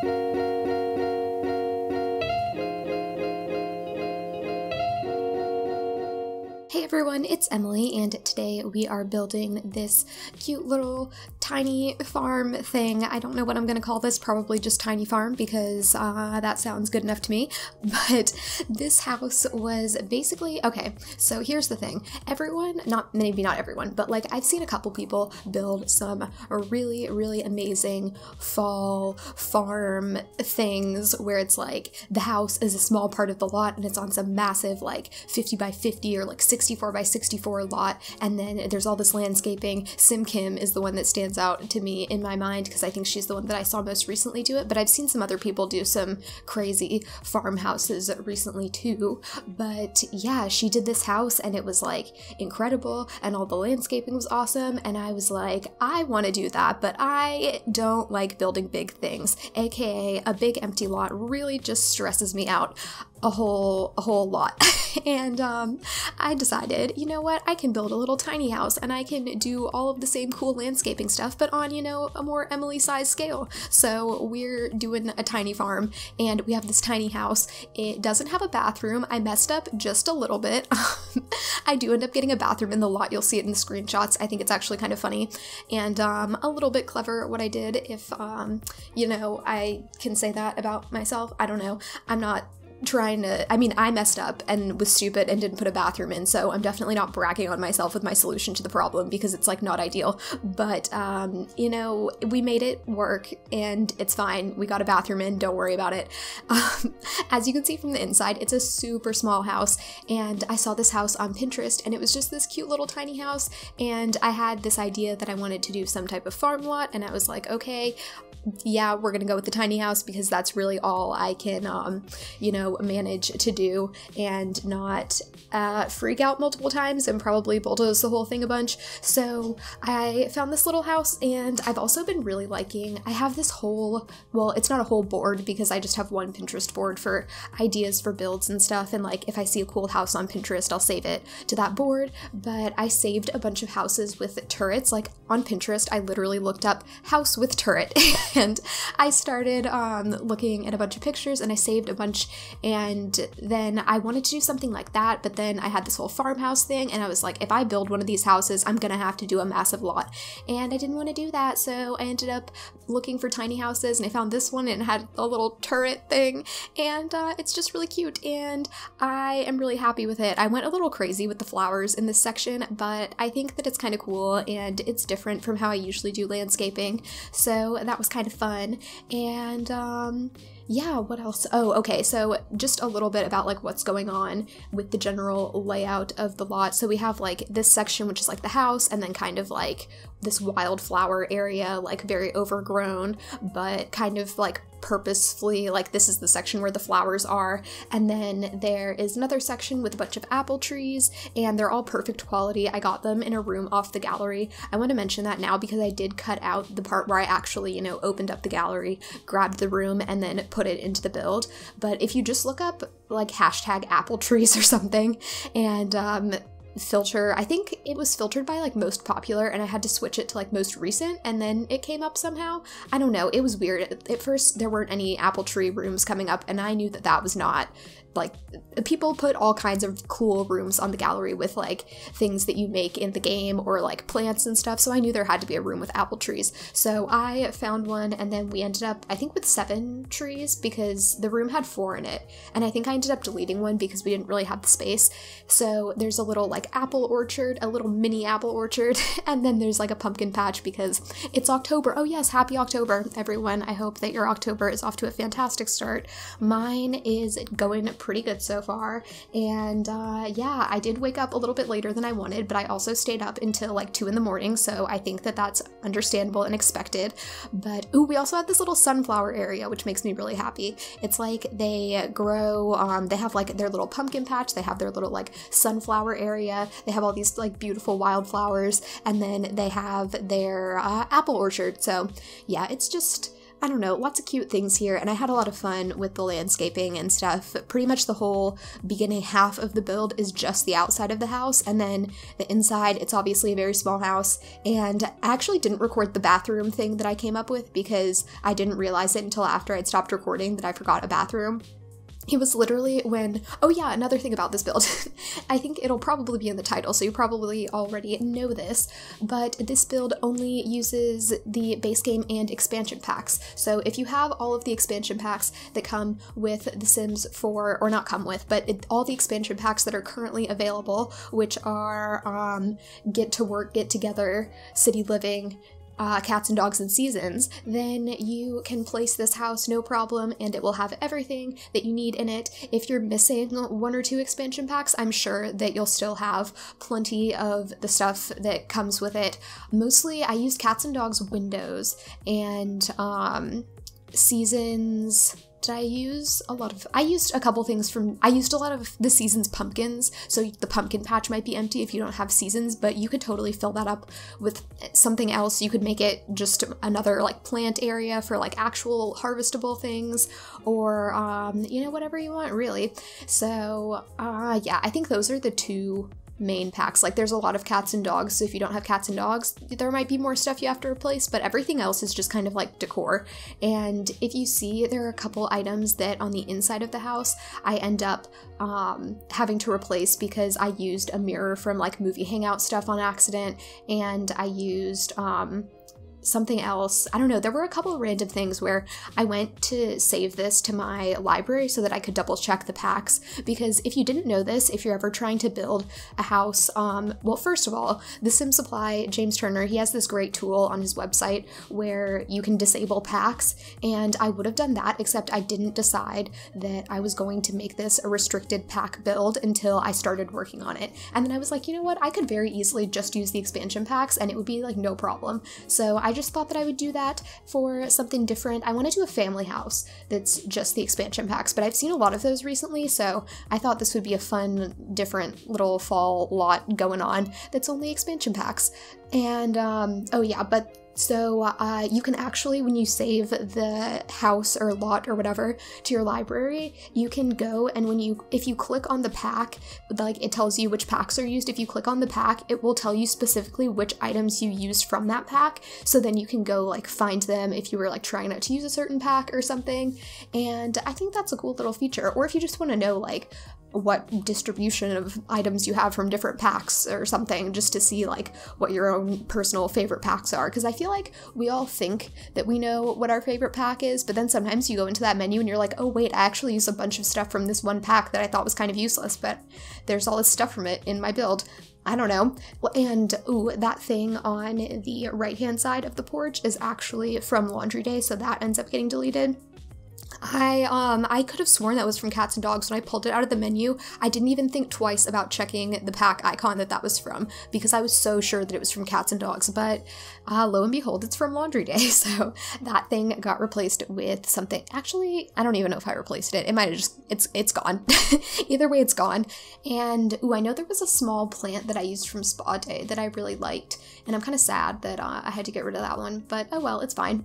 Hey everyone, it's Emily, and today we are building this cute little tiny farm thing. I don't know what I'm gonna call this, probably just tiny farm, because that sounds good enough to me. But this house was basically, okay, so here's the thing. Everyone, maybe not everyone, but like I've seen a couple people build some really, really amazing fall farm things where it's like the house is a small part of the lot and it's on some massive like 50 by 50 or like 64 by 64 lot, and then there's all this landscaping. Sim Kim is the one that stands out to me in my mind because I think she's the one that I saw most recently do it, but I've seen some other people do some crazy farmhouses recently too. But yeah, she did this house and it was like incredible and all the landscaping was awesome, and I was like, I want to do that, but I don't like building big things, aka a big empty lot really just stresses me out a whole lot. And I decided, you know what, I can build a little tiny house and I can do all of the same cool landscaping stuff, but on, you know, a more Emily size scale. So we're doing a tiny farm and we have this tiny house. It doesn't have a bathroom. I messed up just a little bit. I do end up getting a bathroom in the lot. You'll see it in the screenshots. I think it's actually kind of funny and a little bit clever what I did, if you know, I can say that about myself. I don't know. I'm not trying to, I mean, I messed up and was stupid and didn't put a bathroom in, so I'm definitely not bragging on myself with my solution to the problem because it's like not ideal, but you know, we made it work and it's fine. We got a bathroom in, don't worry about it. As you can see from the inside, it's a super small house, and I saw this house on Pinterest and it was just this cute little tiny house, and I had this idea that I wanted to do some type of farm lot, and I was like, okay, yeah, we're gonna go with the tiny house because that's really all I can, you know, manage to do and not freak out multiple times and probably bulldoze the whole thing a bunch. So I found this little house, and I've also been really liking, I have this whole, well, it's not a whole board because I just have one Pinterest board for ideas for builds and stuff, and like if I see a cool house on Pinterest, I'll save it to that board. But I saved a bunch of houses with turrets. Like on Pinterest, I literally looked up house with turret and I started looking at a bunch of pictures and I saved a bunch, and then I wanted to do something like that, but then I had this whole farmhouse thing and I was like, if I build one of these houses, I'm gonna have to do a massive lot, and I didn't want to do that, so I ended up looking for tiny houses and I found this one and it had a little turret thing, and it's just really cute and I am really happy with it. I went a little crazy with the flowers in this section, but I think that it's kind of cool and it's different from how I usually do landscaping, so that was kind of fun. And yeah, what else? Oh, okay, so just a little bit about like what's going on with the general layout of the lot. So we have like this section, which is like the house, and then kind of like this wildflower area, like very overgrown, but kind of like purposefully, like this is the section where the flowers are, and then there is another section with a bunch of apple trees, and they're all perfect quality. I got them in a room off the gallery. I want to mention that now because I did cut out the part where I actually, you know, opened up the gallery, grabbed the room, and then put it into the build. But if you just look up like hashtag apple trees or something and filter, I think it was filtered by like most popular, and I had to switch it to like most recent, and then it came up somehow. I don't know, it was weird. At first there weren't any apple tree rooms coming up, and I knew that that was not, like, people put all kinds of cool rooms on the gallery with like things that you make in the game or like plants and stuff, so I knew there had to be a room with apple trees. So I found one, and then we ended up, I think, with 7 trees because the room had 4 in it, and I think I ended up deleting one because we didn't really have the space. So there's a little like apple orchard, a little mini apple orchard, and then there's like a pumpkin patch because it's October. Oh yes, happy October, everyone. I hope that your October is off to a fantastic start. Mine is going pretty good so far, and yeah, I did wake up a little bit later than I wanted, but I also stayed up until like 2 in the morning, so I think that that's understandable and expected. But ooh, we also have this little sunflower area, which makes me really happy. It's like they grow, they have like their little pumpkin patch, they have their little like sunflower area, they have all these like beautiful wildflowers, and then they have their apple orchard. So yeah, it's just I don't know, lots of cute things here, and I had a lot of fun with the landscaping and stuff. Pretty much the whole beginning half of the build is just the outside of the house, and then the inside, it's obviously a very small house, and I actually didn't record the bathroom thing that I came up with because I didn't realize it until after I'd stopped recording that I forgot a bathroom. It was literally when, oh yeah, another thing about this build. I think it'll probably be in the title, so you probably already know this, but this build only uses the base game and expansion packs. So if you have all of the expansion packs that come with The Sims 4, or not come with, but all the expansion packs that are currently available, which are Get to Work, Get Together, City Living, Cats and Dogs and Seasons, then you can place this house no problem, and it will have everything that you need in it. If you're missing 1 or 2 expansion packs, I'm sure that you'll still have plenty of the stuff that comes with it. Mostly I used Cats and Dogs windows and Seasons. Did I use a lot of, I used a couple things from, I used a lot of the Seasons pumpkins, so the pumpkin patch might be empty if you don't have Seasons, but you could totally fill that up with something else. You could make it just another like plant area for like actual harvestable things, or you know, whatever you want really. So yeah, I think those are the 2 main packs. Like there's a lot of cats and dogs, so if you don't have cats and dogs, there might be more stuff you have to replace, but everything else is just kind of like decor. And if you see, there are a couple items that on the inside of the house I end up having to replace because I used a mirror from like movie hangout stuff on accident, and I used something else. I don't know, there were a couple random things where I went to save this to my library so that I could double check the packs, because if you didn't know this, if you're ever trying to build a house, well, first of all, the Sim Supply, James Turner, he has this great tool on his website where you can disable packs, and I would have done that, except I didn't decide that I was going to make this a restricted pack build until I started working on it. And then I was like, you know what, I could very easily just use the expansion packs and it would be like no problem. So I just thought that I would do that for something different. I want to do a family house that's just the expansion packs, but I've seen a lot of those recently, so I thought this would be a fun, different little fall lot going on that's only expansion packs. And oh yeah, but so you can actually, when you save the house or lot or whatever to your library, you can go and if you click on the pack, like it tells you which packs are used. If you click on the pack, it will tell you specifically which items you used from that pack. So then you can go like find them if you were like trying not to use a certain pack or something. And I think that's a cool little feature. Or if you just want to know like what distribution of items you have from different packs or something, just to see like what your own personal favorite packs are, because I feel like we all think that we know what our favorite pack is, but then sometimes you go into that menu and you're like, oh wait, I actually used a bunch of stuff from this one pack that I thought was kind of useless, but there's all this stuff from it in my build. I don't know. And ooh, that thing on the right hand side of the porch is actually from Laundry Day, so that ends up getting deleted. I could have sworn that was from Cats and Dogs. When I pulled it out of the menu, I didn't even think twice about checking the pack icon that was from, because I was so sure that it was from Cats and Dogs, but lo and behold, it's from Laundry Day, so that thing got replaced with something. Actually, I don't even know if I replaced it. It might have just, it's gone. Either way, it's gone. And ooh, I know there was a small plant that I used from Spa Day that I really liked, and I'm kind of sad that I had to get rid of that one, but oh well, it's fine.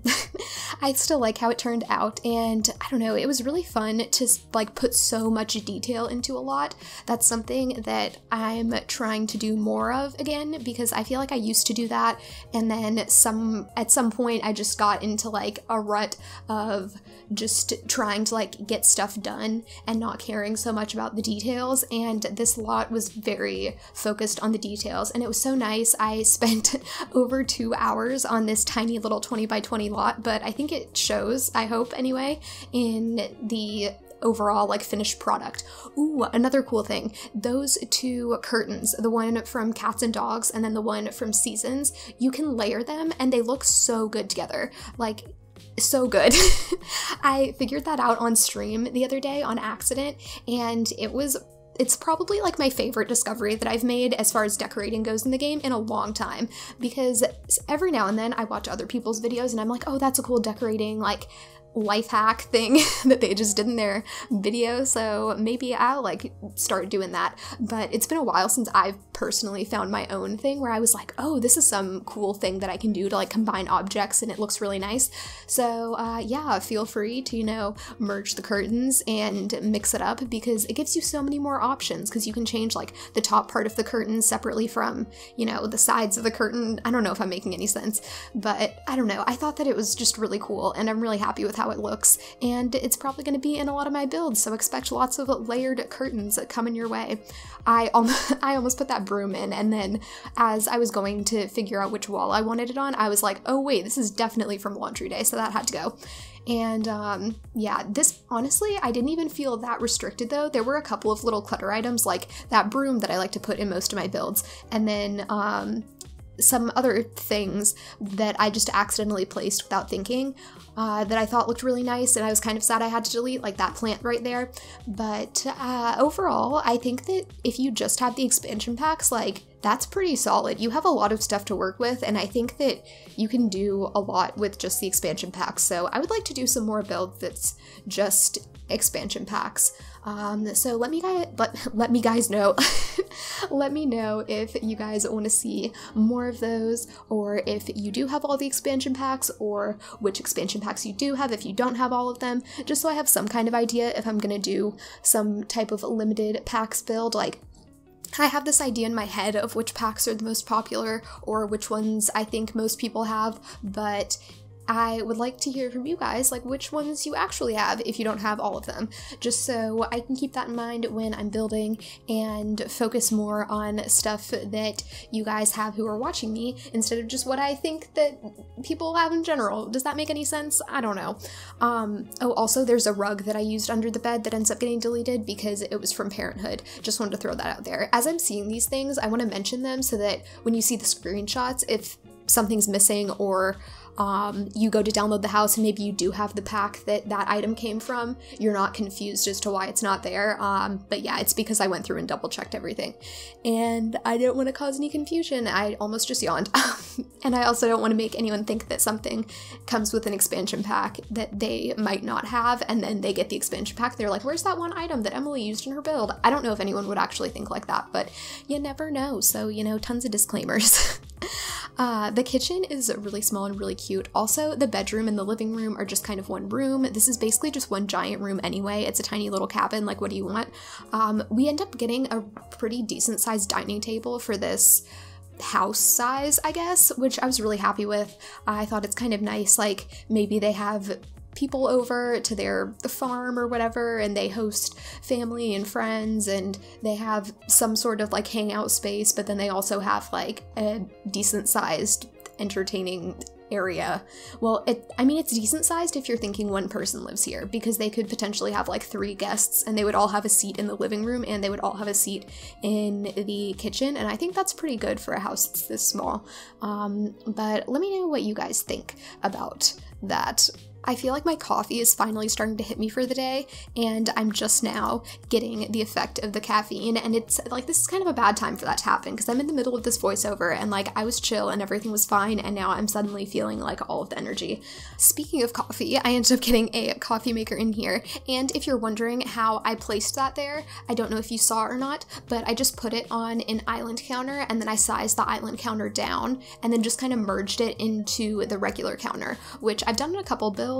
I still like how it turned out, and I don't know, it was really fun to like put so much detail into a lot. That's something that I'm trying to do more of again, because I feel like I used to do that, and then at some point I just got into like a rut of just trying to like get stuff done and not caring so much about the details, and this lot was very focused on the details, and it was so nice. I spent over 2 hours on this tiny little 20 by 20 lot, but I think it shows, I hope anyway, in the overall like finished product. Ooh, another cool thing, those 2 curtains, the one from Cats and Dogs and then the one from Seasons, you can layer them and they look so good together, like so good. I figured that out on stream the other day on accident, and it's probably like my favorite discovery that I've made as far as decorating goes in the game in a long time, because every now and then I watch other people's videos and I'm like, oh, that's a cool decorating like life hack thing that they just did in their video, so maybe I'll like start doing that. But it's been a while since I've personally found my own thing where I was like, oh, this is some cool thing that I can do to like combine objects and it looks really nice. So yeah, feel free to, you know, merge the curtains and mix it up, because it gives you so many more options, because you can change like the top part of the curtain separately from, you know, the sides of the curtain. I don't know if I'm making any sense, but I don't know. I thought that it was just really cool, and I'm really happy with how it looks, and it's probably going to be in a lot of my builds, so expect lots of layered curtains coming your way. I almost put that broom in, and then as I was going to figure out which wall I wanted it on, I was like, oh wait, this is definitely from laundry day, so that had to go. And yeah, this, honestly, I didn't even feel that restricted though. There were a couple of little clutter items like that broom that I like to put in most of my builds, and then some other things that I just accidentally placed without thinking that I thought looked really nice, and I was kind of sad I had to delete, like that plant right there. But overall, I think that if you just have the expansion packs, like, that's pretty solid. You have a lot of stuff to work with, and I think that you can do a lot with just the expansion packs. So I would like to do some more builds that's just expansion packs. So let me guys know. Let me know if you guys want to see more of those, or if you do have all the expansion packs, or which expansion packs you do have if you don't have all of them, just so I have some kind of idea if I'm gonna do some type of limited packs build. Like, I have this idea in my head of which packs are the most popular, or which ones I think most people have, but I would like to hear from you guys, like which ones you actually have if you don't have all of them, just so I can keep that in mind when I'm building and focus more on stuff that you guys have who are watching me, instead of just what I think that people have in general. Does that make any sense? I don't know. Oh, also there's a rug that I used under the bed that ends up getting deleted because it was from Parenthood. Just wanted to throw that out there. As I'm seeing these things, I want to mention them so that when you see the screenshots, if something's missing, or you go to download the house and maybe you do have the pack that that item came from, you're not confused as to why it's not there. But yeah, it's because I went through and double checked everything, and I don't want to cause any confusion. I almost just yawned. And I also don't want to make anyone think that something comes with an expansion pack that they might not have, and then they get the expansion pack, they're like, where's that one item that Emily used in her build? I don't know if anyone would actually think like that, but you never know. So, you know, tons of disclaimers. The kitchen is really small and really cute. Also, the bedroom and the living room are just kind of one room. This is basically just one giant room anyway. It's a tiny little cabin, like what do you want? We end up getting a pretty decent sized dining table for this house size, I guess, which I was really happy with. I thought it's kind of nice, like maybe they have people over to their farm or whatever, and they host family and friends, and they have some sort of like hangout space, but then they also have like a decent sized entertaining area. Well, I mean, it's decent sized if you're thinking one person lives here, because they could potentially have like 3 guests, and they would all have a seat in the living room, and they would all have a seat in the kitchen, and I think that's pretty good for a house that's this small. But let me know what you guys think about that. I feel like my coffee is finally starting to hit me for the day, and I'm just now getting the effect of the caffeine, and it's like, this is kind of a bad time for that to happen, because I'm in the middle of this voiceover, and like, I was chill and everything was fine, and now I'm suddenly feeling like all of the energy. Speaking of coffee, I ended up getting a coffee maker in here, and if you're wondering how I placed that there, I don't know if you saw or not, but I just put it on an island counter, and then I sized the island counter down, and then just kind of merged it into the regular counter, which I've done in a couple builds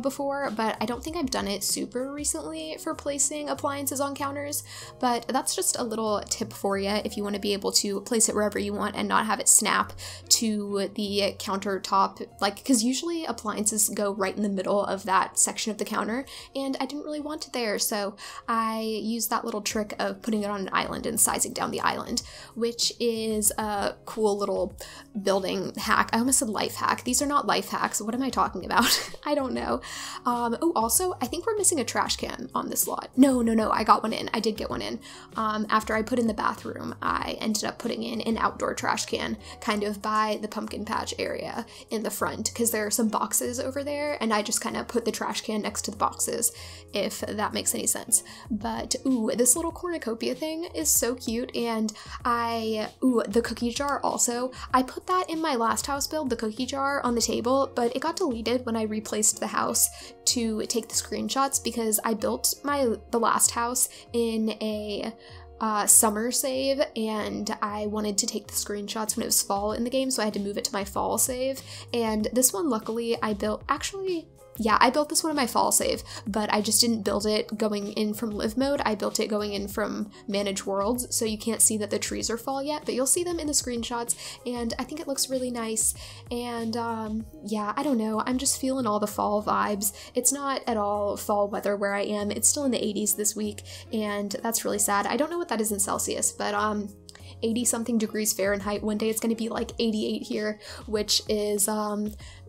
before, but I don't think I've done it super recently for placing appliances on counters. But that's just a little tip for you if you want to be able to place it wherever you want and not have it snap to the countertop, like, because usually appliances go right in the middle of that section of the counter, and I didn't really want it there, so I used that little trick of putting it on an island and sizing down the island, which is a cool little building hack. I almost said life hack. These are not life hacks. What am I talking about? I don't know. Oh, also, I think we're missing a trash can on this lot. No, I got one in. I did get one in. After I put in the bathroom, I ended up putting in an outdoor trash can, kind of by the pumpkin patch area in the front, because there are some boxes over there, and I just kind of put the trash can next to the boxes, if that makes any sense. But, ooh, this little cornucopia thing is so cute, and the cookie jar also, I put that in my last house build, the cookie jar, on the table, but it got deleted when I replanted replaced the house to take the screenshots because I built the last house in a summer save, and I wanted to take the screenshots when it was fall in the game, so I had to move it to my fall save. And this one, luckily, I built this one in my fall save, but I just didn't build it going in from live mode. I built it going in from manage worlds, so you can't see that the trees are fall yet, but you'll see them in the screenshots, and I think it looks really nice. And yeah, I don't know, I'm just feeling all the fall vibes. It's not at all fall weather where I am. It's still in the 80s this week, and that's really sad. I don't know what that is in Celsius, but 80 something degrees Fahrenheit. One day it's going to be like 88 here, which is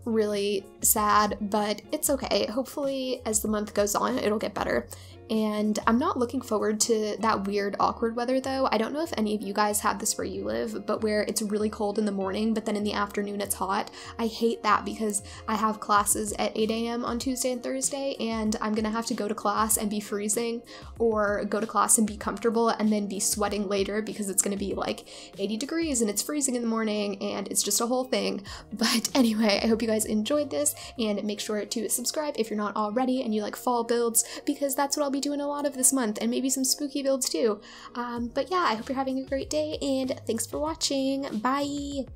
really sad, but it's okay. Hopefully as the month goes on, it'll get better. And I'm not looking forward to that weird, awkward weather though. I don't know if any of you guys have this where you live, but where it's really cold in the morning, but then in the afternoon it's hot. I hate that because I have classes at 8 a.m. on Tuesday and Thursday, and I'm gonna have to go to class and be freezing, or go to class and be comfortable and then be sweating later because it's gonna be like 80 degrees and it's freezing in the morning, and it's just a whole thing. But anyway, I hope you guys enjoyed this, and make sure to subscribe if you're not already and you like fall builds, because that's what I'll be doing a lot of this month, and maybe some spooky builds too. But yeah, I hope you're having a great day, and thanks for watching. Bye!